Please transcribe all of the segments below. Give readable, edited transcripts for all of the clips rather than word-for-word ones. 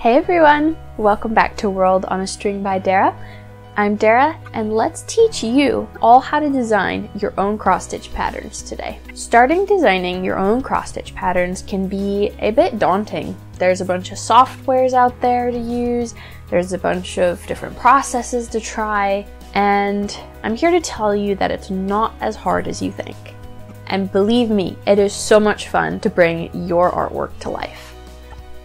Hey everyone! Welcome back to World on a String by Dara. I'm Dara, and let's teach you all how to design your own cross-stitch patterns today. Starting designing your own cross-stitch patterns can be a bit daunting. There's a bunch of softwares out there to use, there's a bunch of different processes to try, and I'm here to tell you that it's not as hard as you think. And believe me, it is so much fun to bring your artwork to life.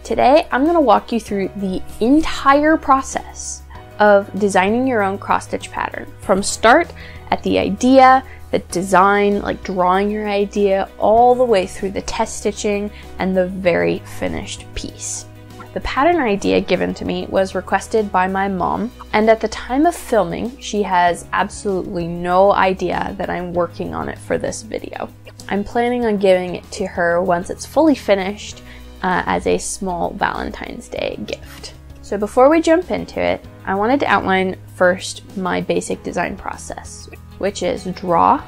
Today, I'm going to walk you through the entire process of designing your own cross-stitch pattern. From start at the idea, the design, like drawing your idea, all the way through the test stitching and the very finished piece. The pattern idea given to me was requested by my mom, and at the time of filming, she has absolutely no idea that I'm working on it for this video. I'm planning on giving it to her once it's fully finished, as a small Valentine's Day gift. So before we jump into it, I wanted to outline first my basic design process, which is draw,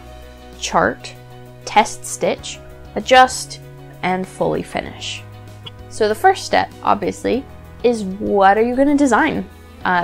chart, test stitch, adjust, and fully finish. So the first step, obviously, is what are you going to design?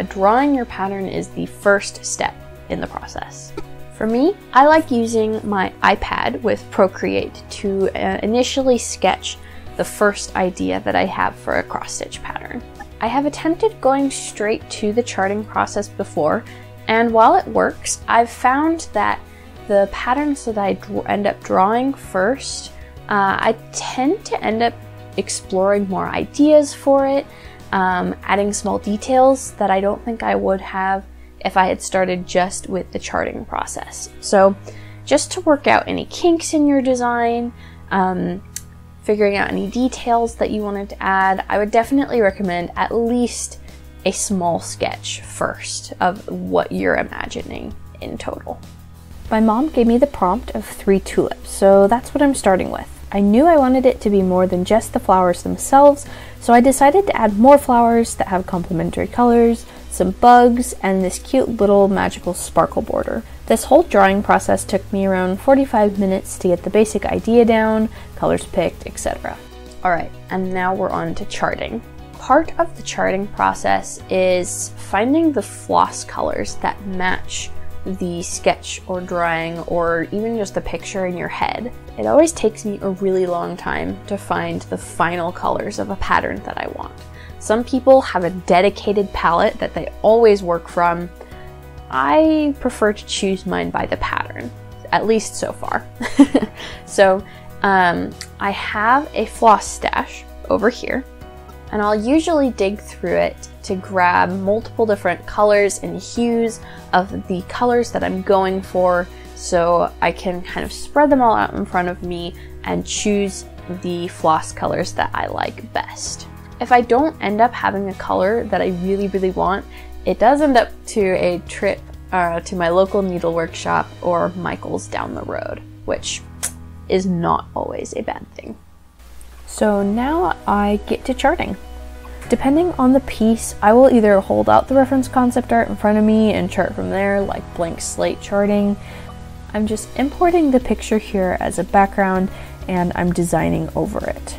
Drawing your pattern is the first step in the process. For me, I like using my iPad with Procreate to initially sketch the first idea that I have for a cross-stitch pattern. I have attempted going straight to the charting process before, and while it works, I've found that the patterns that I end up drawing first, I tend to end up exploring more ideas for it, adding small details that I don't think I would have if I had started just with the charting process. So just to work out any kinks in your design, figuring out any details that you wanted to add, I would definitely recommend at least a small sketch first of what you're imagining in total. My mom gave me the prompt of 3 tulips, so that's what I'm starting with. I knew I wanted it to be more than just the flowers themselves, so I decided to add more flowers that have complementary colors, some bugs, and this cute little magical sparkle border. This whole drawing process took me around 45 minutes to get the basic idea down, colors picked, etc. Alright, and now we're on to charting. Part of the charting process is finding the floss colors that match the sketch or drawing or even just the picture in your head. It always takes me a really long time to find the final colors of a pattern that I want. Some people have a dedicated palette that they always work from. I prefer to choose mine by the pattern, at least so far. So I have a floss stash over here, and I'll usually dig through it to grab multiple different colors and hues of the colors that I'm going for, so I can kind of spread them all out in front of me and choose the floss colors that I like best. If I don't end up having a color that I really want, it does end up to a trip to my local needle workshop or Michael's down the road, which is not always a bad thing. So now I get to charting. Depending on the piece, I will either hold out the reference concept art in front of me and chart from there, like blank slate charting. I'm just importing the picture here as a background and I'm designing over it.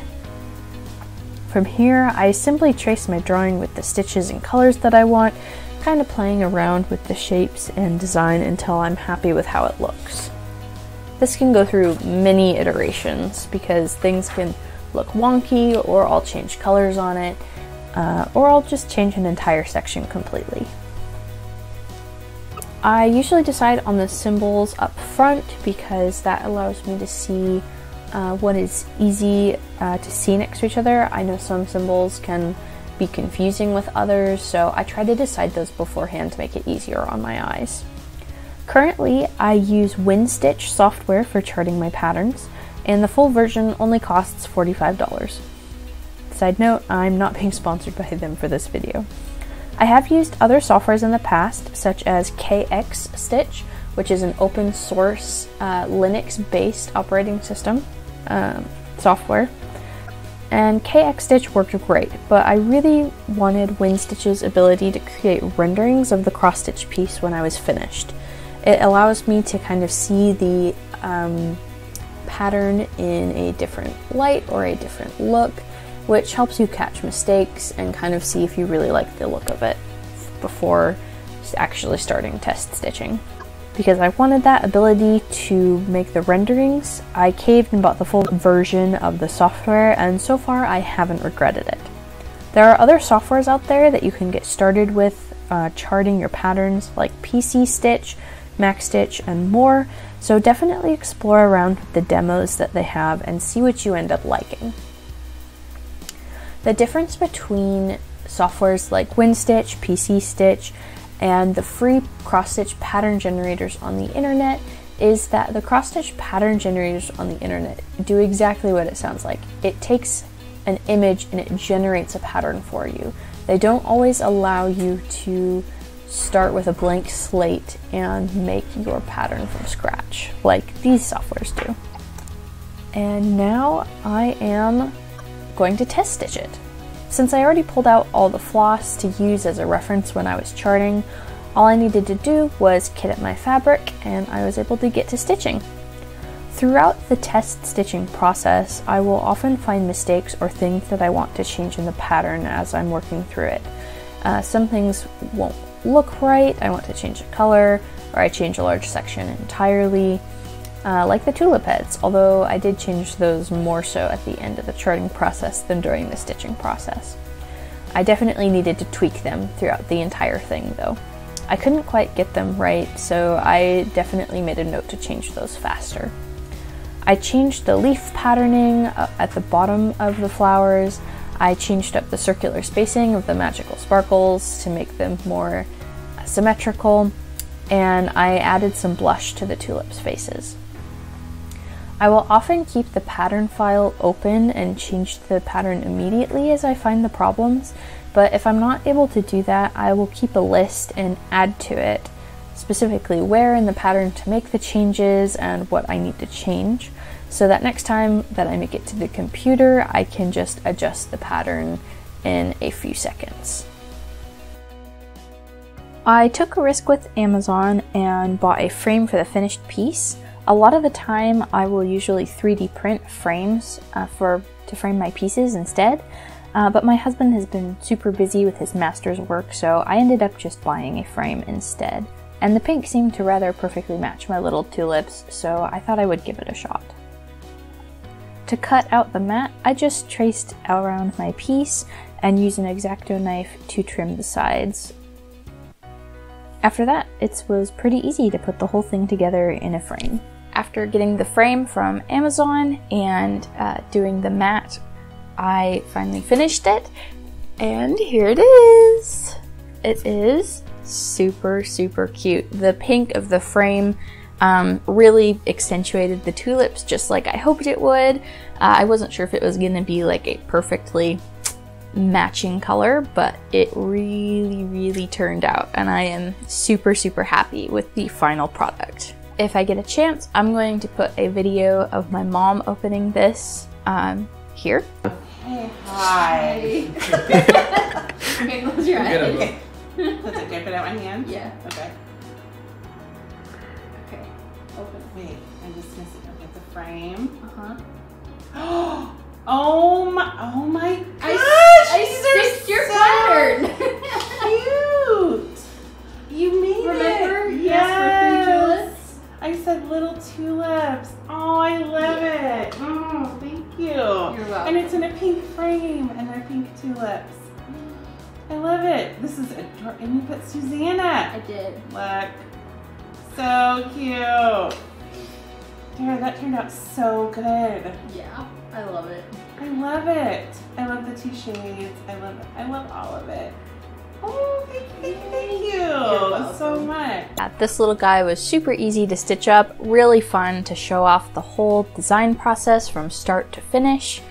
From here, I simply trace my drawing with the stitches and colors that I want, kind of playing around with the shapes and design until I'm happy with how it looks. This can go through many iterations because things can look wonky, or I'll change colors on it, or I'll just change an entire section completely. I usually decide on the symbols up front because that allows me to see what is easy to see next to each other. I know some symbols can be confusing with others, so I try to decide those beforehand to make it easier on my eyes. Currently, I use WinStitch software for charting my patterns, and the full version only costs $45. Side note, I'm not being sponsored by them for this video. I have used other softwares in the past, such as KX Stitch, which is an open source Linux-based operating system software. And KX Stitch worked great, but I really wanted WinStitch's ability to create renderings of the cross-stitch piece when I was finished. It allows me to kind of see the pattern in a different light or a different look, which helps you catch mistakes and kind of see if you really like the look of it before actually starting test stitching. Because I wanted that ability to make the renderings, I caved and bought the full version of the software, and so far I haven't regretted it. There are other softwares out there that you can get started with charting your patterns, like PC Stitch, Mac Stitch, and more, so definitely explore around with the demos that they have and see what you end up liking. The difference between softwares like WinStitch, PC Stitch, and the free cross-stitch pattern generators on the internet is that the cross-stitch pattern generators on the internet do exactly what it sounds like. It takes an image and it generates a pattern for you. They don't always allow you to start with a blank slate and make your pattern from scratch like these softwares do. And now I am going to test stitch it. Since I already pulled out all the floss to use as a reference when I was charting, all I needed to do was kit up my fabric and I was able to get to stitching. Throughout the test stitching process, I will often find mistakes or things that I want to change in the pattern as I'm working through it. Some things won't look right, I want to change the color, or I change a large section entirely. Like the tulip heads, although I did change those more so at the end of the charting process than during the stitching process. I definitely needed to tweak them throughout the entire thing though. I couldn't quite get them right, so I definitely made a note to change those faster. I changed the leaf patterning at the bottom of the flowers. I changed up the circular spacing of the magical sparkles to make them more symmetrical, and I added some blush to the tulips' faces. I will often keep the pattern file open and change the pattern immediately as I find the problems, but if I'm not able to do that, I will keep a list and add to it, specifically where in the pattern to make the changes and what I need to change, so that next time that I make it to the computer, I can just adjust the pattern in a few seconds. I took a risk with Amazon and bought a frame for the finished piece. A lot of the time I will usually 3D print frames to frame my pieces instead, but my husband has been super busy with his master's work, so I ended up just buying a frame instead. And the pink seemed to rather perfectly match my little tulips, so I thought I would give it a shot. To cut out the mat, I just traced around my piece and used an X-Acto knife to trim the sides. After that, it was pretty easy to put the whole thing together in a frame. After getting the frame from Amazon and doing the mat, I finally finished it, and here it is! It is super, super cute. The pink of the frame really accentuated the tulips just like I hoped it would. I wasn't sure if it was gonna be like a perfectly matching color, but it really, really turned out, and I am super, super happy with the final product. If I get a chance, I'm going to put a video of my mom opening this here. Hey, hi. Okay, close your eyes. Okay. That's it. Can I put out my hand? Yeah. Okay. Okay. Open. Wait, I'm just gonna see. Okay, it's a frame. Uh-huh. Oh my gosh! I stitched your pattern! Cute! You made Remember? it! Yes, for 3 tulips. I said little tulips. Oh, I love it. Oh, thank you. You're welcome. And it's in a pink frame and they're pink tulips. I love it. This is adorable. And you put Susanna. I did. Look. So cute. Dara, that turned out so good. Yeah, I love it. I love it. I love the 2 shades. I love it. I love all of it. Oh, thank you so much. This little guy was super easy to stitch up, really fun to show off the whole design process from start to finish,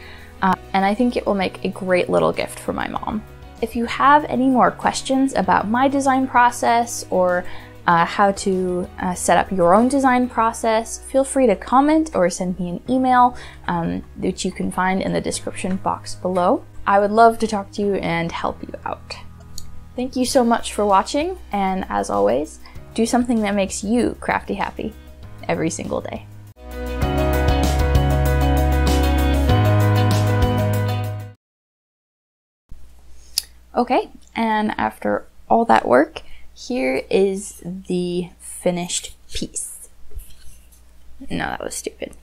and I think it will make a great little gift for my mom. If you have any more questions about my design process or how to set up your own design process, feel free to comment or send me an email, which you can find in the description box below. I would love to talk to you and help you out. Thank you so much for watching, and as always, do something that makes you crafty happy every single day. Okay, and after all that work, here is the finished piece. No, that was stupid.